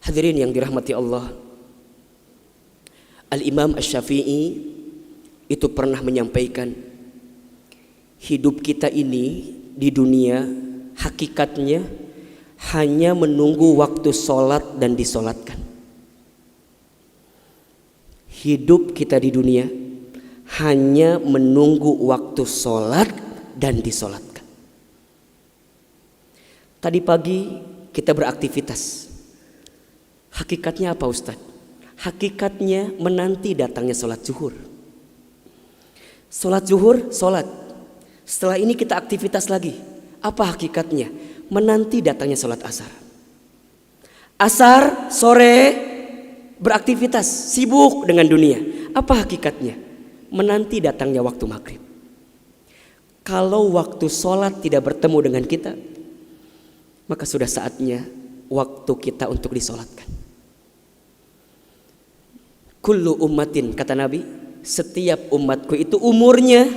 Hadirin yang dirahmati Allah, Al-Imam Asy-Syafi'i itu pernah menyampaikan, hidup kita ini di dunia hakikatnya hanya menunggu waktu sholat dan disolatkan. Hidup kita di dunia hanya menunggu waktu sholat dan disolatkan. Tadi pagi kita beraktivitas. Hakikatnya apa Ustaz? Hakikatnya menanti datangnya sholat zuhur. Sholat zuhur, sholat. Setelah ini kita aktivitas lagi. Apa hakikatnya? Menanti datangnya sholat asar. Asar, sore, beraktivitas, sibuk dengan dunia. Apa hakikatnya? Menanti datangnya waktu maghrib. Kalau waktu sholat tidak bertemu dengan kita, maka sudah saatnya waktu kita untuk disolatkan. Kullu ummatin, kata Nabi, setiap umatku itu umurnya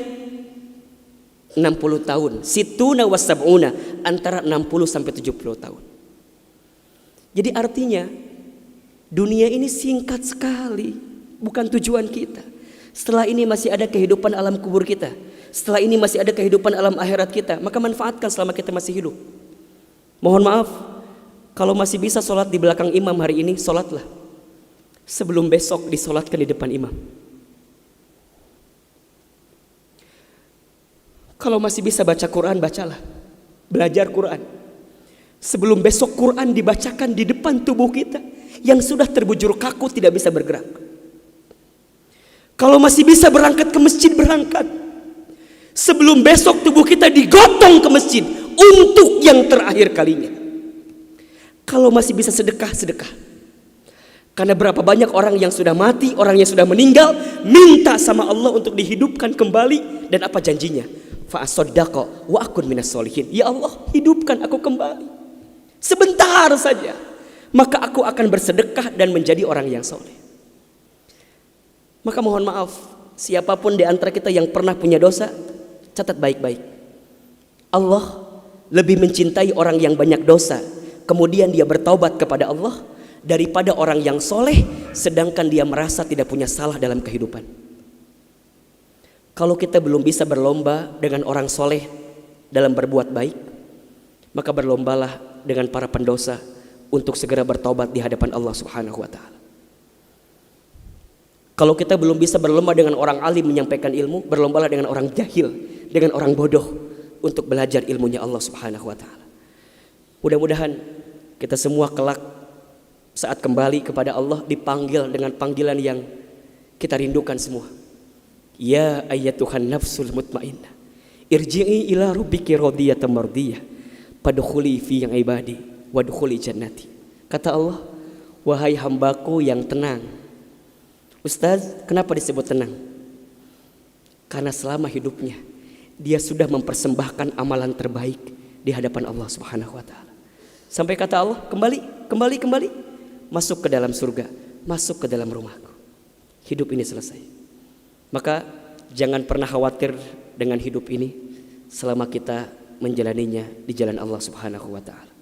60 tahun. Situna wasab'una, antara 60 sampai 70 tahun. Jadi artinya dunia ini singkat sekali, bukan tujuan kita. Setelah ini masih ada kehidupan alam kubur kita. Setelah ini masih ada kehidupan alam akhirat kita. Maka manfaatkan selama kita masih hidup. Mohon maaf, kalau masih bisa sholat di belakang imam hari ini, sholatlah. Sebelum besok disolatkan di depan imam. Kalau masih bisa baca Quran, bacalah. Belajar Quran. Sebelum besok Quran dibacakan di depan tubuh kita yang sudah terbujur kaku tidak bisa bergerak. Kalau masih bisa berangkat ke masjid, berangkat. Sebelum besok tubuh kita digotong ke masjid untuk yang terakhir kalinya. Kalau masih bisa sedekah, sedekah. Karena berapa banyak orang yang sudah mati, orang yang sudah meninggal, minta sama Allah untuk dihidupkan kembali. Dan apa janjinya? Fa'asaddaqa wa akun minas sholihin. Ya Allah, hidupkan aku kembali. Sebentar saja. Maka aku akan bersedekah dan menjadi orang yang soleh. Maka mohon maaf, siapapun di antara kita yang pernah punya dosa, catat baik-baik. Allah lebih mencintai orang yang banyak dosa, kemudian dia bertaubat kepada Allah, daripada orang yang soleh sedangkan dia merasa tidak punya salah dalam kehidupan. Kalau kita belum bisa berlomba dengan orang soleh dalam berbuat baik, maka berlombalah dengan para pendosa untuk segera bertaubat di hadapan Allah Subhanahu wa ta'ala. Kalau kita belum bisa berlomba dengan orang alim menyampaikan ilmu, berlombalah dengan orang jahil, dengan orang bodoh untuk belajar ilmunya Allah Subhanahu wa ta'ala. Mudah-mudahan kita semua kelak saat kembali kepada Allah dipanggil dengan panggilan yang kita rindukan semua. Ya ayyatuhan nafsul mutmainnah, irji'i ila rabbiki radiyatan mardiyah, fadkhuli fi ibadi wadkhuli jannati. Kata Allah, wahai hambaku yang tenang. Ustaz, kenapa disebut tenang? Karena selama hidupnya dia sudah mempersembahkan amalan terbaik di hadapan Allah Subhanahu wa ta'ala. Sampai kata Allah, kembali. Masuk ke dalam surga, masuk ke dalam rumahku. Hidup ini selesai. Maka jangan pernah khawatir dengan hidup ini selama kita menjalaninya di jalan Allah Subhanahu wa ta'ala.